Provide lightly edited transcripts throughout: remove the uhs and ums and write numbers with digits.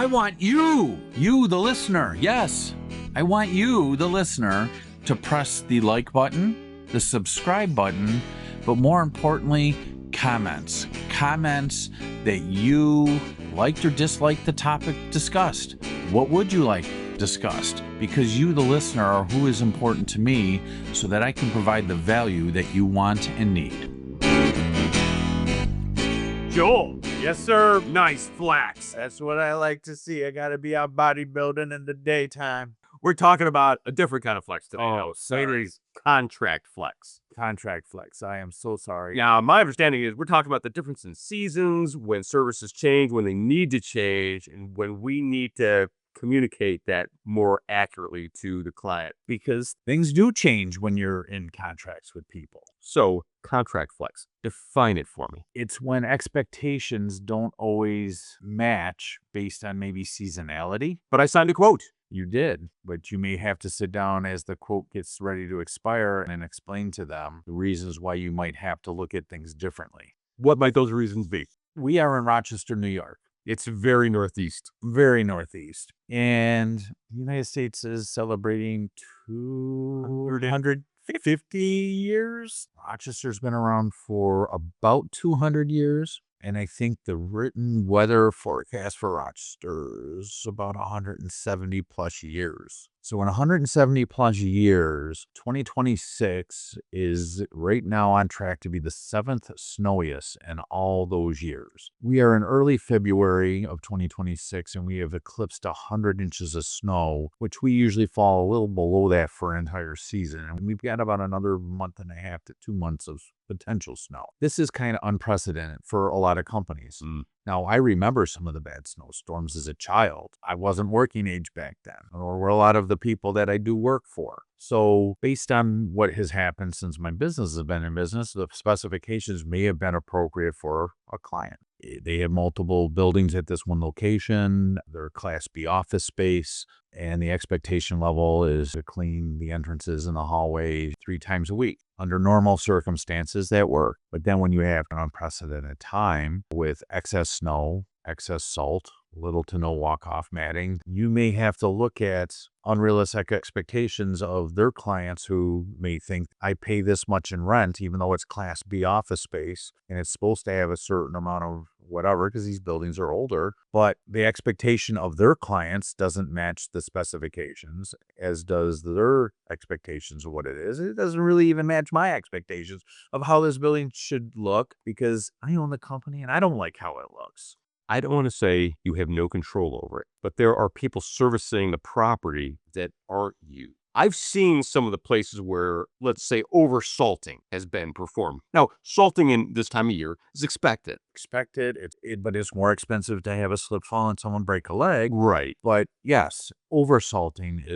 I want you, the listener. Yes, I want you, the listener, to press the like button, the subscribe button, but more importantly, comments. Comments that you liked or disliked the topic discussed. What would you like discussed? Because you, the listener, are who is important to me so that I can provide the value that you want and need. Joel. Yes, sir. Nice flex. That's what I like to see. I got to be out bodybuilding in the daytime. We're talking about a different kind of flex today. Oh, sorry. Contract flex. Contract flex. I am so sorry. Now, my understanding is we're talking about the difference in seasons, when services change, when they need to change, and when we need to communicate that more accurately to the client. Because things do change when you're in contracts with people. So, contract flex, define it for me. It's when expectations don't always match based on maybe seasonality. But I signed a quote. You did, but you may have to sit down as the quote gets ready to expire and explain to them the reasons why you might have to look at things differently. What might those reasons be? We are in Rochester, New York. It's very northeast. Very northeast. And the United States is celebrating 250 years. Rochester's been around for about 200 years. And I think the written weather forecast for Rochester is about 170 plus years. So in 170 plus years, 2026 is right now on track to be the 7th snowiest in all those years. We are in early February of 2026 and we have eclipsed 100 inches of snow, which we usually fall a little below that for an entire season. And we've got about another month and a half to 2 months of potential snow. This is kind of unprecedented for a lot of companies. Now, I remember some of the bad snowstorms as a child. I wasn't working age back then, or were a lot of the people that I do work for. So based on what has happened since my business has been in business, the specifications may have been appropriate for a client. They have multiple buildings at this one location. They're Class B office space, and the expectation level is to clean the entrances and the hallway 3 times a week. Under normal circumstances, that works. But then when you have an unprecedented time with excess snow, excess salt, little to no walk-off matting, you may have to look at unrealistic expectations of their clients who may think, I pay this much in rent, even though it's Class B office space, and it's supposed to have a certain amount of whatever, because these buildings are older, but the expectation of their clients doesn't match the specifications, as does their expectations of what it is. It doesn't really even match my expectations of how this building should look, because I own the company and I don't like how it looks. I don't want to say you have no control over it, but there are people servicing the property that aren't you. I've seen some of the places where, let's say, over-salting has been performed. Now, salting in this time of year is expected. But it's more expensive to have a slip fall and someone break a leg. Right. But yes, over-salting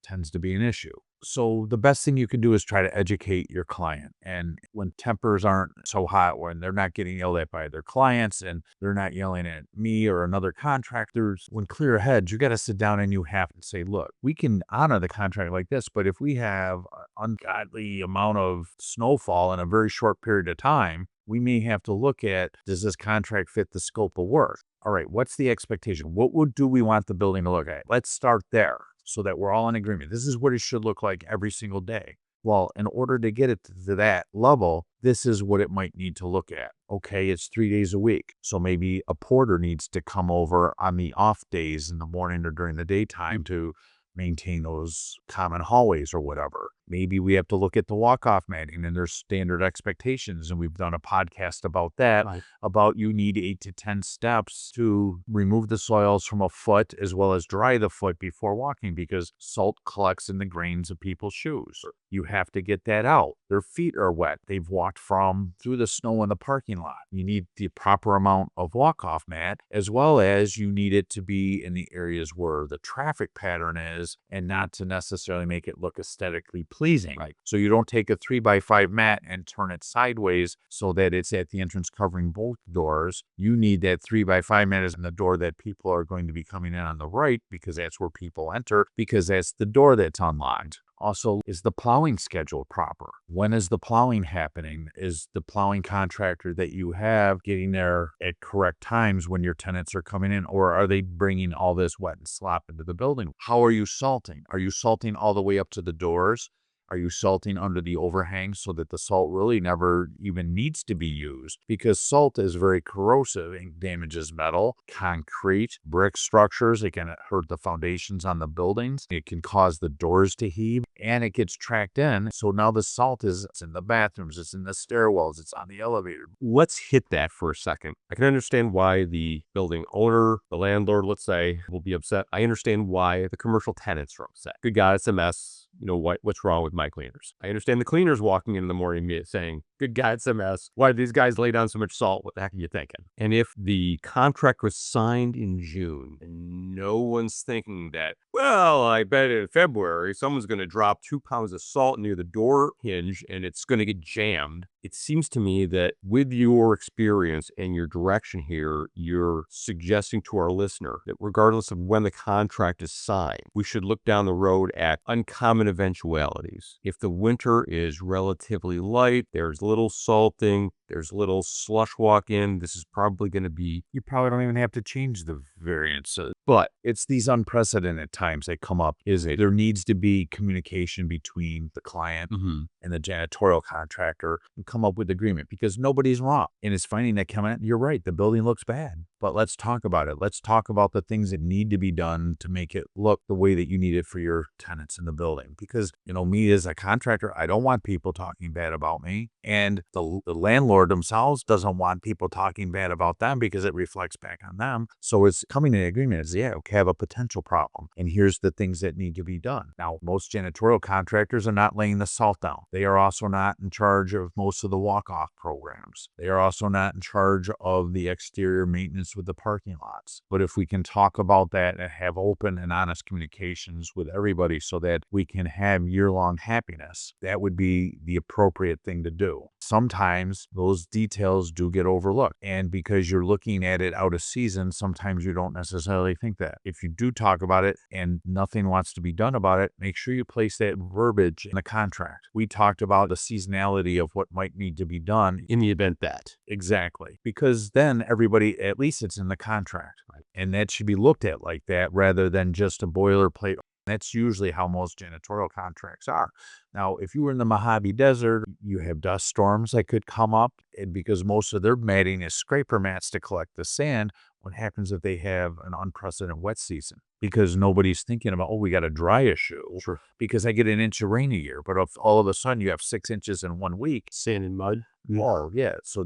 tends to be an issue. So the best thing you can do is try to educate your client. And when tempers aren't so hot, when they're not getting yelled at by their clients and they're not yelling at me or another contractor, when clear heads, you got to sit down and you have to say, look, we can honor the contract like this, but if we have an ungodly amount of snowfall in a very short period of time, we may have to look at, does this contract fit the scope of work? All right, what's the expectation? What do we want the building to look at? Let's start there, so that we're all in agreement. This is what it should look like every single day. Well, in order to get it to that level, this is what it might need to look at. Okay, it's 3 days a week. So maybe a porter needs to come over on the off days in the morning or during the daytime to maintain those common hallways or whatever. Maybe we have to look at the walk-off matting and there's standard expectations. And we've done a podcast about that, about you need 8 to 10 steps to remove the soils from a foot as well as dry the foot before walking, because salt collects in the grains of people's shoes. You have to get that out. Their feet are wet. They've walked through the snow in the parking lot. You need the proper amount of walk-off mat, as well as you need it to be in the areas where the traffic pattern is and not to necessarily make it look aesthetically pleasing. Right. So you don't take a 3x5 mat and turn it sideways so that it's at the entrance covering both doors. You need that 3x5 mat as in the door that people are going to be coming in on the right, because that's where people enter, because that's the door that's unlocked. Also, is the plowing schedule proper? When is the plowing happening? Is the plowing contractor that you have getting there at correct times when your tenants are coming in, or are they bringing all this wet and slop into the building? How are you salting? Are you salting all the way up to the doors? Are you salting under the overhang so that the salt really never even needs to be used? Because salt is very corrosive and damages metal, concrete, brick structures. It can hurt the foundations on the buildings. It can cause the doors to heave, and it gets tracked in. So now the salt is in the bathrooms, it's in the stairwells, it's on the elevator. Let's hit that for a second. I can understand why the building owner, the landlord, let's say, will be upset. I understand why the commercial tenants are upset. Good God, it's a mess. You know, what's wrong with my cleaners? I understand the cleaners walking in the morning saying, good God, it's a mess. Why did these guys lay down so much salt? What the heck are you thinking? And if the contract was signed in June and no one's thinking that, well, I bet in February someone's going to drop 2 pounds of salt near the door hinge and it's going to get jammed. It seems to me that with your experience and your direction here, you're suggesting to our listener that regardless of when the contract is signed, we should look down the road at uncommon eventualities. If the winter is relatively light, there's little salting, there's little slush walk in, this is probably going to be, you probably don't even have to change the variance. But it's these unprecedented times that come up. There needs to be communication between the client and the janitorial contractor and come up with agreement, because nobody's wrong. And it's finding that comment, you're right, the building looks bad, but let's talk about it. Let's talk about the things that need to be done to make it look the way that you need it for your tenants in the building. Because, you know, me as a contractor, I don't want people talking bad about me. And the landlord themselves doesn't want people talking bad about them because it reflects back on them. So it's coming to an agreement is, yeah, okay, I have a potential problem. And here's the things that need to be done. Now, most janitorial contractors are not laying the salt down. They are also not in charge of most of the walk-off programs. They are also not in charge of the exterior maintenance with the parking lots. But if we can talk about that and have open and honest communications with everybody so that we can have year-long happiness, that would be the appropriate thing to do. Sometimes those details do get overlooked. And because you're looking at it out of season, sometimes you don't necessarily think that. If you do talk about it and nothing wants to be done about it, make sure you place that verbiage in the contract. We talked about the seasonality of what might need to be done in the event that. Exactly. Because then everybody, at least it's in the contract. Right? And that should be looked at like that rather than just a boilerplate. That's usually how most janitorial contracts are. Now, if you were in the Mojave Desert, you have dust storms that could come up, and because most of their matting is scraper mats to collect the sand, what happens if they have an unprecedented wet season? Because nobody's thinking about, oh, we got a dry issue. Sure. Because I get an inch of rain a year, but if all of a sudden you have 6 inches in 1 week. Sand and mud. Oh, yeah. So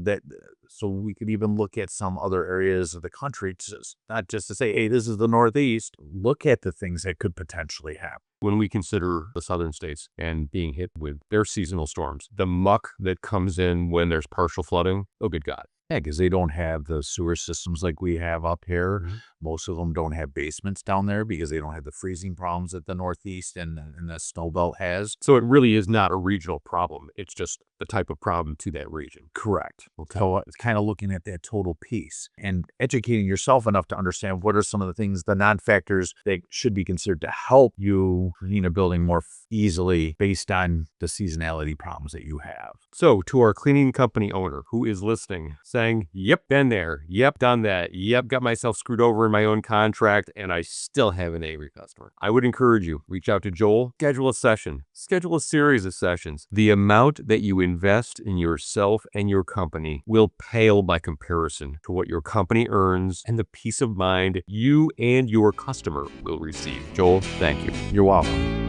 we could even look at some other areas of the country, not just to say, hey, this is the Northeast. Look at the things that could potentially happen. When we consider the southern states and being hit with their seasonal storms, the muck that comes in when there's partial flooding, oh, good God. Yeah, because they don't have the sewer systems like we have up here. Most of them don't have basements down there because they don't have the freezing problems that the Northeast and the snow belt has. So it really is not a regional problem. It's just the type of problem to that region. Correct. Okay. So it's kind of looking at that total piece and educating yourself enough to understand what are some of the things, the non-factors that should be considered to help you clean a building more easily based on the seasonality problems that you have. So to our cleaning company owner who is listening, saying, yep, been there, yep, done that, yep, got myself screwed over in my own contract, and I still have an angry customer. I would encourage you, reach out to Joel, schedule a session, schedule a series of sessions. The amount that you invest in yourself and your company will pale by comparison to what your company earns and the peace of mind you and your customer will receive. Joel, thank you. You're welcome.